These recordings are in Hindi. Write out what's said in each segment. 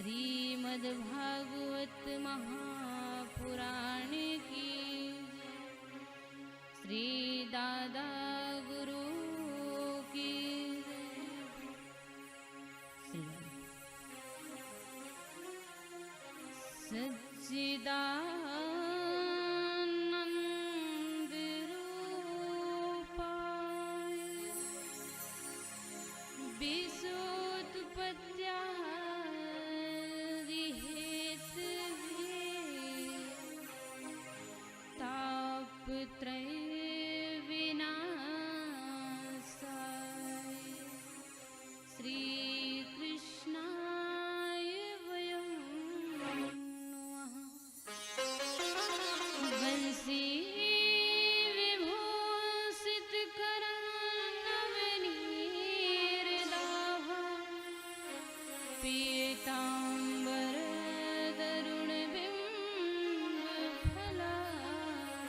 श्रीमद्भागवत महापुराण की, श्री दादा गुरु की सच्चिदानंद रूपाय विशुद्धपत्यादि हेतवे तापत्रय विनाशाय श्री कृष्णाय वयं नमः। बंसी विभूषित करनवनीरदाभा पीतांबर तरुण बिंब फलाधरोष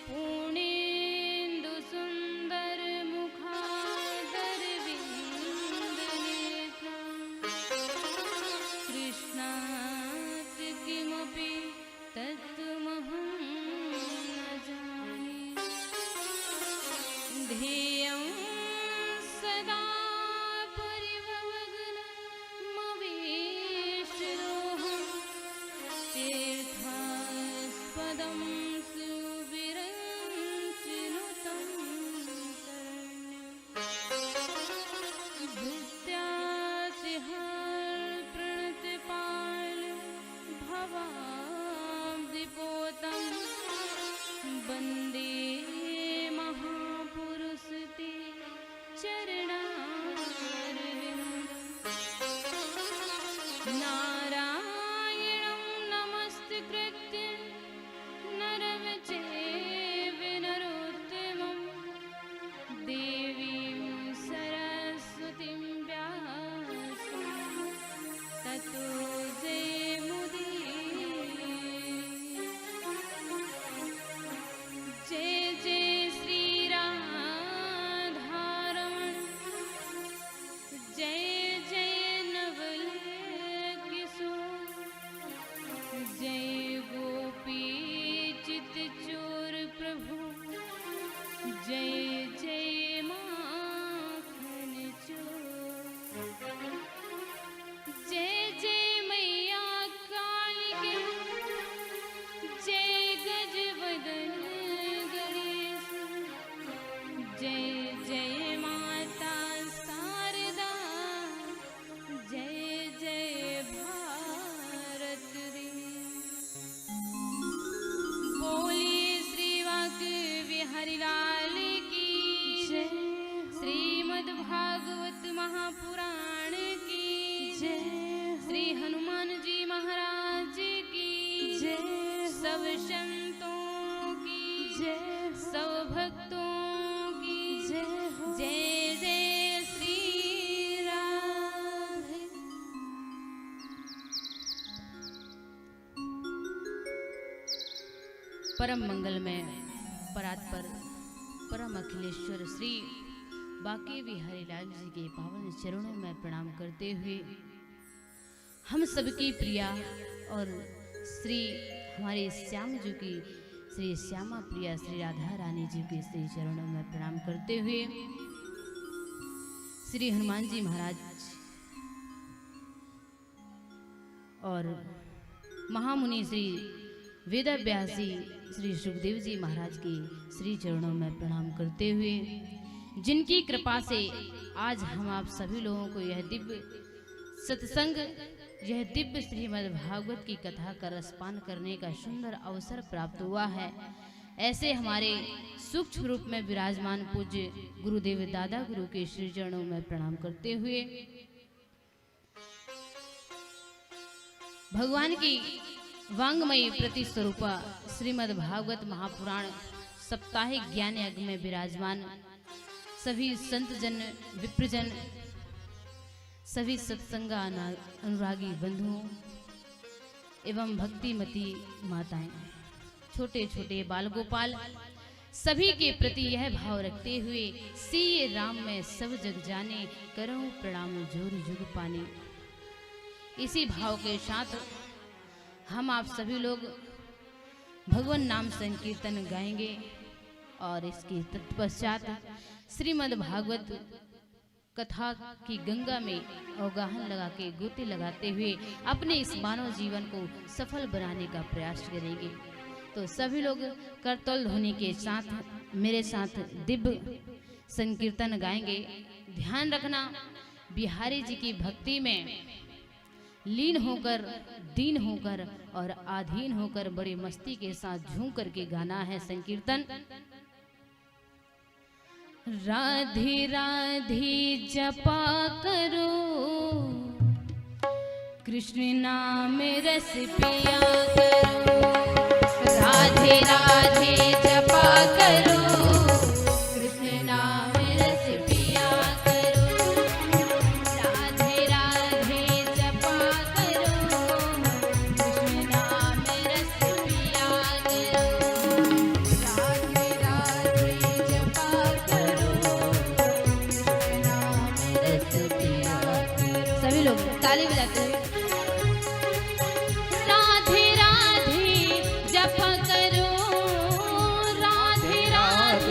पूर्णेन्दु सुंदर मुखादर बिंद नेत्रा कृष्णात् किमपि तत्त्वमहं न जाने। ध्येयं सदा परिभवग्नमवेष्टदोहं तीर्थास्पदं सुविरञ्चिनुतं शरण्यं भृत्यातिहार प्रणतपाल भवाब्धिपोतं वन्दे महापुरुष ते चरणारविन्दम्। नारायणं नमस्कृत्य नरं चैव नरोत्तमं देवीं सरस्वतीं व्यासं ततो जयमुदीरये। जय जय श्री राधारमण, जय जय नवल किशोर, जय गोपी चित चोर प्रभु, जय जय माखन चोर। जय जय मैया कालिके, जय गजवदन गणेश, जय जय माता शारदा, जय जय भारत देश। बोलिए श्री वाक बिहारी लाल की जय, श्रीमद्भागवत महापुराण की जय, श्री हनुमान जी महाराज की जय, सब संतों की जय, सब भक्तों की जय हो। जय जय श्री राधे। परम मंगलमय परात्पर परम अखिलेश्वर श्री बाके बिहारी लाल जी के पावन चरणों में प्रणाम करते हुए हम सबकी प्रिया और श्री हमारे श्याम जी की श्री श्यामा प्रिया श्री राधा रानी जी के श्री चरणों में प्रणाम करते हुए श्री हनुमान जी महाराज और महामुनि श्री वेदव्यासी श्री सुखदेव जी महाराज के श्री चरणों में प्रणाम करते हुए जिनकी कृपा से आज हम आप सभी लोगों को यह दिव्य सत्संग, यह दिव्य श्रीमद् भागवत की कथा का रसपान करने का सुंदर अवसर प्राप्त हुआ है। ऐसे हमारे सूक्ष्म रूप में विराजमान पूज्य गुरुदेव दादा गुरु के श्री चरणों में प्रणाम करते हुए भगवान की वांगमयी प्रति स्वरूपा श्रीमद् भागवत महापुराण साप्ताहिक ज्ञान यज्ञ में विराजमान सभी संत जन, विप्रजन, सभी सत्संग अनुरागी बंधुओं एवं भक्तिमती माताएं, छोटे छोटे बाल गोपाल, सभी के प्रति यह भाव रखते हुए सिए राम में सब जग जाने, करूं प्रणाम जोर जुग पाने। इसी भाव के साथ हम आप सभी लोग भगवान नाम संकीर्तन गाएंगे और इसके तत्पश्चात श्रीमद् भागवत कथा की गंगा में अवगाहन लगा के गोते लगाते हुए अपने इस मानव जीवन को सफल बनाने का प्रयास करेंगे। तो सभी लोग करतल ध्वनि के साथ मेरे साथ दिव्य संकीर्तन गाएंगे। ध्यान रखना, बिहारी जी की भक्ति में लीन होकर, दीन होकर और आधीन होकर बड़ी मस्ती के साथ झूम करके गाना है संकीर्तन। राधे राधे जपा करो, कृष्ण नाम रस पिया करो। राधे राधे जपा करो, कृष्ण नाम रस पिया करो। राधे राधे जपा करो, कृष्ण नाम रस पिया करो। राधे राधे जपा करो, कृष्ण नाम रस पिया करो। सभी लोग ताली बजाते हुए राधे राधे जप करो, राधे राधे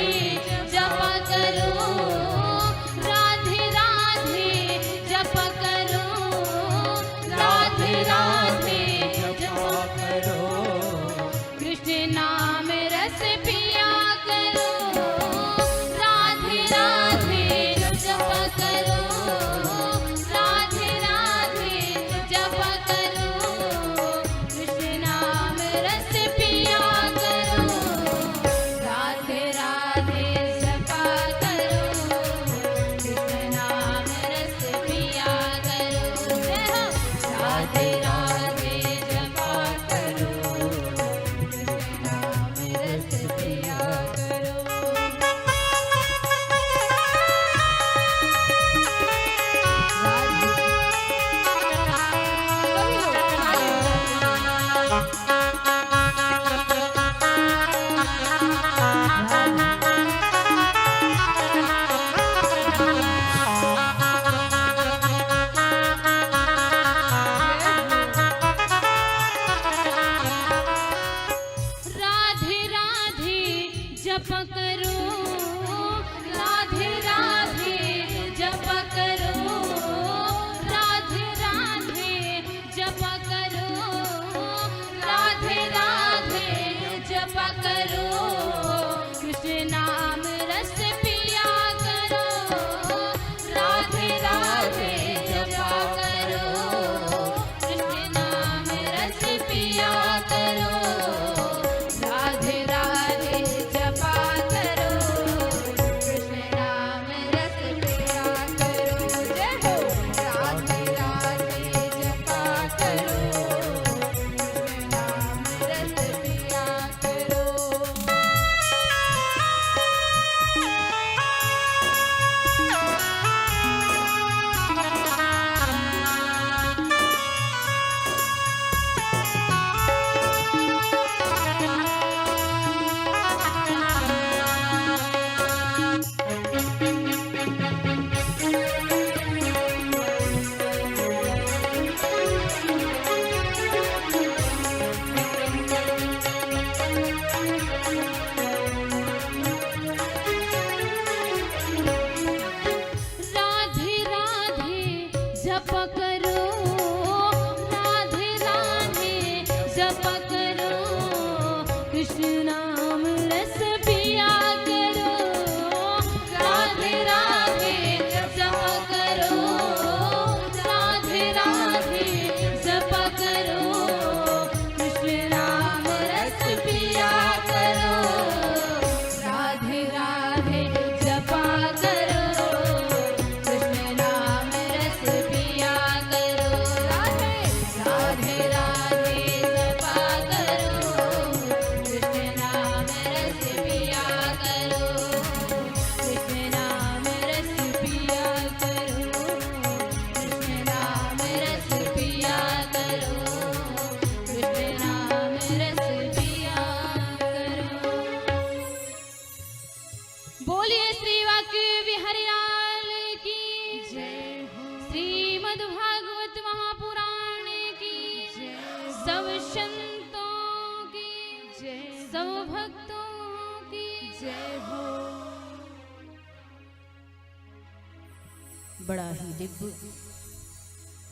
बड़ा ही दिव्य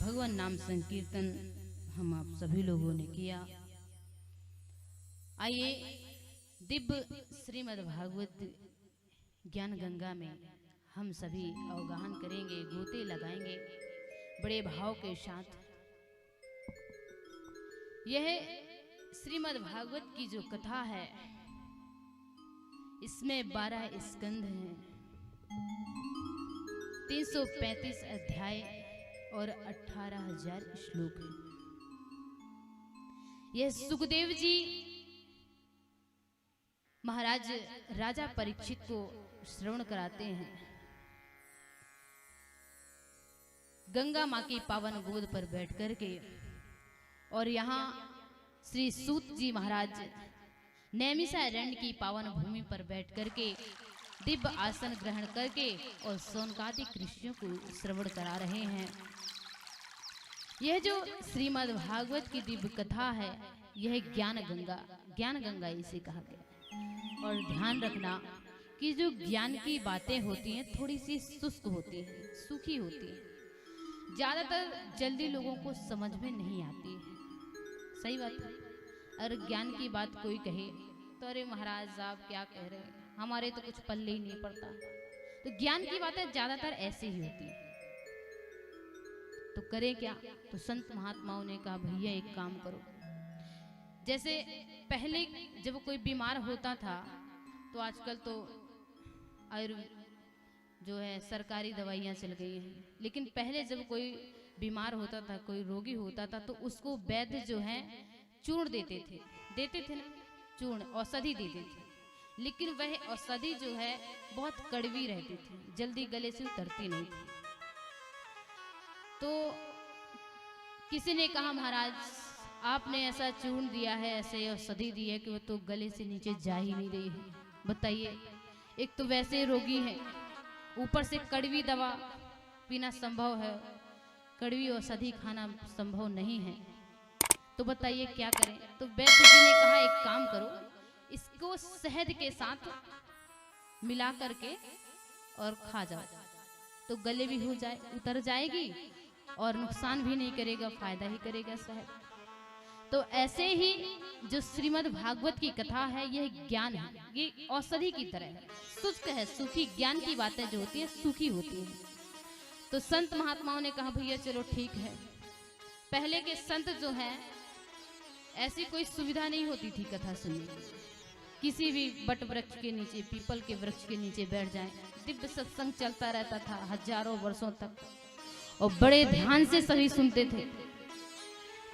भगवान नाम संकीर्तन हम आप सभी लोगों ने किया। आइए दिव्य श्रीमद् भागवत ज्ञान गंगा में हम सभी अवगाहन करेंगे, गोते लगाएंगे बड़े भाव के साथ। यह श्रीमद् भागवत की जो कथा है, इसमें 12 स्कंध हैं, 335 अध्याय और 18,000 श्लोक हैं। यह सुखदेव जी महाराज राजा परीक्षित को श्रवण कराते हैं। गंगा माँ की पावन गोद पर बैठ करके, और यहाँ श्री सूत जी महाराज नैमिषारण्य की पावन भूमि पर बैठ करके दिव्य आसन ग्रहण करके और सौनकादिक ऋषियों को श्रवण करा रहे हैं। यह जो श्रीमद् भागवत की दिव्य कथा है, यह ज्ञान गंगा इसे कहा गया। और ध्यान रखना कि जो ज्ञान की बातें होती हैं थोड़ी सी शुष्क होती है, सूखी होती है, ज्यादातर जल्दी लोगों को समझ में नहीं आती है। सही बात है। अगर ज्ञान की बात कोई कहे तो अरे महाराज साहब क्या कह रहे हैं, हमारे तो कुछ पल्ले ही नहीं पड़ता। तो ज्ञान की बातें ज्यादातर ऐसे ही होती है। तो करें क्या? तो संत महात्माओं ने कहा भैया एक काम करो, जैसे पहले जब कोई बीमार होता था, तो आजकल तो आयुर्वेद जो है सरकारी दवाइयाँ चल गई हैं, लेकिन पहले जब कोई बीमार होता था, कोई रोगी होता था, तो उसको वैद्य जो है चूर्ण देते थे ना, चूर्ण औषधि देते थे। लेकिन वह औषधि जो है बहुत कड़वी रहती थी, जल्दी गले से उतरती नहीं थी। तो किसी ने कहा महाराज आपने ऐसा चूर्ण दिया है, ऐसे औषधि दी है कि वो तो गले से नीचे जा ही नहीं रही है। बताइए, एक तो वैसे रोगी है, ऊपर से कड़वी दवा पीना संभव है, कड़वी औषधि खाना संभव नहीं है। तो बताइए क्या करें? तो वैद्य जी ने कहा एक काम करो, इसको शहद के साथ मिला करके और खा जाओ, तो गले भी हो जाए, उतर जाएगी और नुकसान भी नहीं करेगा, फायदा ही करेगा शहद। तो ऐसे ही जो श्रीमद् भागवत की कथा है, यह ज्ञान है, ये औषधि की तरह है, शुष्क है, सूखी। ज्ञान की बातें जो होती है सूखी होती है। तो संत महात्माओं ने कहा भैया चलो ठीक है। पहले के संत जो हैं, ऐसी कोई सुविधा नहीं होती थी कथा सुनने की। किसी भी बट वृक्ष के नीचे, पीपल के वृक्ष के नीचे बैठ जाएं, दिव्य सत्संग चलता रहता था हजारों वर्षों तक, और बड़े ध्यान से सभी सुनते थे।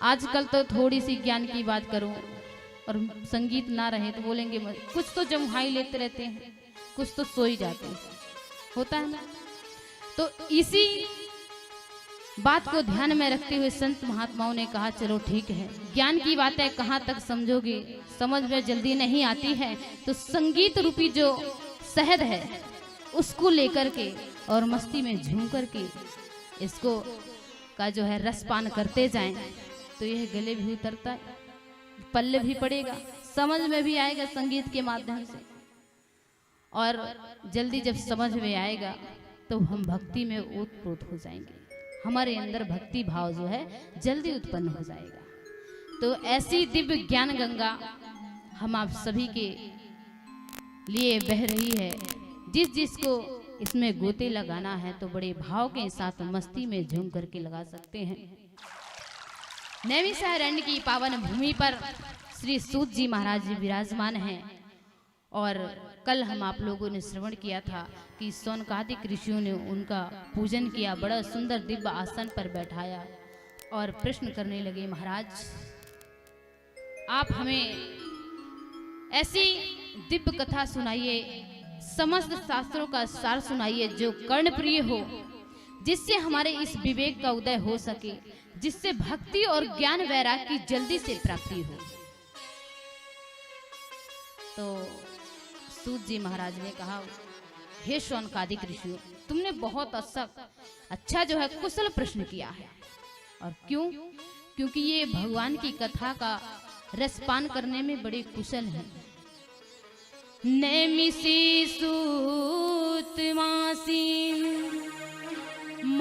आजकल तो थोड़ी सी ज्ञान की बात करूं और संगीत ना रहे तो बोलेंगे कुछ तो जमुहाई लेते रहते हैं, कुछ तो सो ही जाते हैं, होता है ना। तो इसी बात को ध्यान में रखते हुए संत महात्माओं ने कहा चलो ठीक है, ज्ञान की बातें कहाँ तक समझोगे, समझ में जल्दी नहीं आती है, तो संगीत रूपी जो शहद है उसको लेकर के और मस्ती में झूम करके इसको का जो है रसपान करते जाएं, तो यह गले भी उतरता है, पल्ले भी पड़ेगा, समझ में भी आएगा संगीत के माध्यम से। और जल्दी जब समझ में आएगा तो हम भक्ति में ओतप्रोत हो जाएंगे, हमारे अंदर भक्ति भाव जो है जल्दी उत्पन्न हो जाएगा। तो ऐसी दिव्य ज्ञान गंगा हम आप सभी के लिए बह रही है। जिसको इसमें गोते लगाना है तो बड़े भाव के साथ मस्ती में झूम करके लगा सकते हैं। नैमिषारण्य की पावन भूमि पर श्री सूत जी महाराज जी विराजमान हैं। और कल हम आप लोगों ने श्रवण किया था कि सौनकादिक ऋषियों ने उनका पूजन किया, बड़ा सुंदर दिव्य आसन पर बैठाया और प्रश्न करने लगे महाराज आप हमें ऐसी दिव्य कथा सुनाइए, समस्त शास्त्रों का सार सुनाइए जो कर्णप्रिय हो, जिससे हमारे इस विवेक का उदय हो सके, जिससे भक्ति और ज्ञान वैराग्य की जल्दी से प्राप्ति हो। तो सूत जी महाराज ने कहा हे शौनकादिक ऋषियों, तुमने बहुत अच्छा जो है कुशल प्रश्न किया है। और क्यों? क्योंकि ये भगवान की कथा का रसपान करने में बड़े कुशल हैं। नैमिषी सूत मासी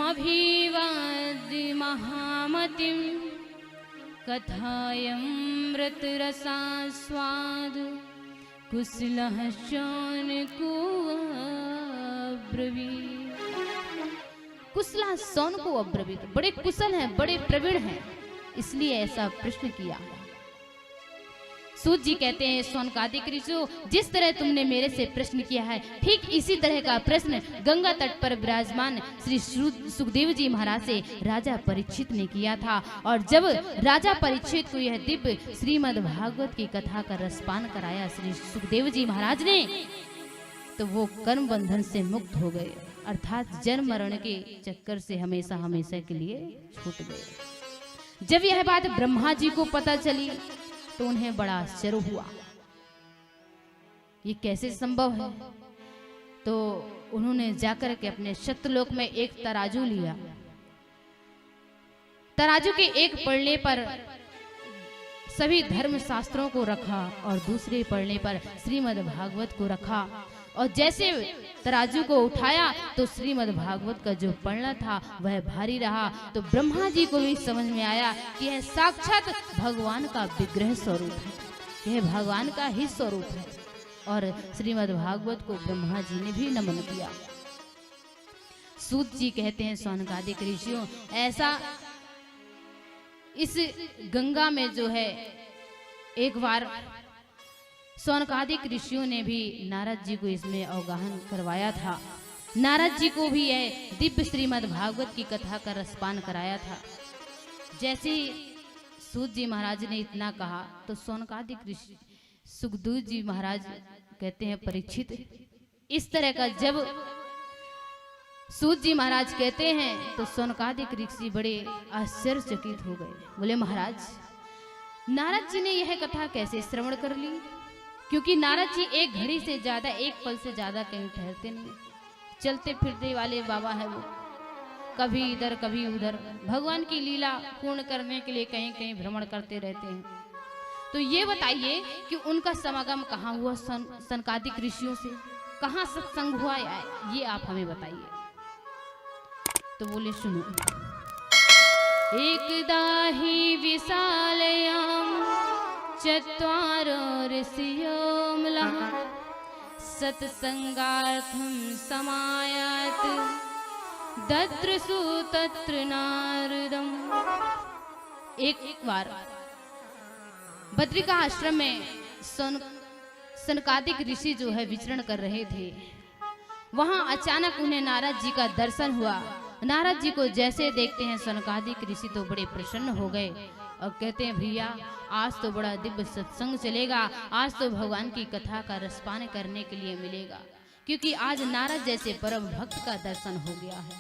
नाभिवाद्य महामतिं कथायमृतरसास्वाद कुशलः शौनको अब्रवीत्। कुशला सौन को अब्रवीत, बड़े कुशल हैं, बड़े प्रवीण हैं, इसलिए ऐसा प्रश्न किया। सूत जी कहते हैं, सौनकादिक ऋषियों, जिस तरह तुमने मेरे से प्रश्न किया है, ठीक इसी तरह का प्रश्न गंगा तट पर विराजमान श्री सुखदेव जी महाराज से राजा परीक्षित ने किया था। और जब राजा परीक्षित को यह दिव्य श्रीमद् भागवत की कथा का रसपान कराया श्री सुखदेव जी महाराज ने, तो वो कर्म बंधन से मुक्त हो गए, अर्थात जन्म मरण के चक्कर से हमेशा हमेशा के लिए छूट गए। जब यह बात ब्रह्मा जी को पता चली तो उन्हें बड़ा आश्चर्य हुआ, ये कैसे संभव है। तो उन्होंने जाकर के अपने शत्रुलोक में एक तराजू लिया, तराजू के एक पलड़े पर सभी धर्म शास्त्रों को रखा और दूसरे पलड़े पर श्रीमद् भागवत को रखा। और जैसे तराजू को उठाया तो श्रीमद् भागवत का जो पलड़ा था वह भारी रहा। तो ब्रह्मा जी को भी समझ में आया कि यह साक्षात भगवान का विग्रह स्वरूप है, यह भगवान का ही स्वरूप है। और श्रीमद् भागवत को ब्रह्मा जी ने भी नमन किया। सूत जी कहते हैं, सौनकादिक ऋषियों, ऐसा इस गंगा में जो है एक बार सौनकादिक ऋषियों ने भी नारद जी को इसमें अवगाहन करवाया था। नारद जी को भी यह दिव्य श्रीमद् भागवत की कथा का रसपान कराया था। जैसे सूत जी महाराज ने इतना कहा तो सौनकादिक ऋषि सुखदेव जी महाराज कहते हैं, परीक्षित, इस तरह का जब सूत जी महाराज कहते हैं तो सौनकादिक ऋषि बड़े आश्चर्यचकित हो गए। बोले, महाराज, नारद जी ने यह कथा कैसे श्रवण कर ली? क्योंकि नारद जी एक घड़ी से ज्यादा, एक पल से ज्यादा कहीं ठहरते नहीं, चलते फिरते वाले बाबा है वो, कभी इधर कभी उधर, भगवान की लीला पूर्ण करने के लिए कहीं कहीं भ्रमण करते रहते हैं। तो ये बताइए कि उनका समागम कहाँ हुआ सनकादिक ऋषियों से, कहाँ सत्संग हुआ, ये आप हमें बताइए। तो बोले, सुनो, एकदा हि विशालयाम चत्वारो ऋषियो म्लः सत्संगार्थं समायात दद्रसु तत्र नारदम्। एक बार बद्रिका आश्रम में सनकादिक ऋषि जो है विचरण कर रहे थे। वहां अचानक उन्हें नारद जी का दर्शन हुआ। नारद जी को जैसे देखते हैं सनकादिक ऋषि तो बड़े प्रसन्न हो गए और कहते हैं, भैया, आज तो बड़ा दिव्य सत्संग चलेगा, आज तो भगवान की कथा का रसपान करने के लिए मिलेगा, क्योंकि आज नारद जैसे परम भक्त का दर्शन हो गया है।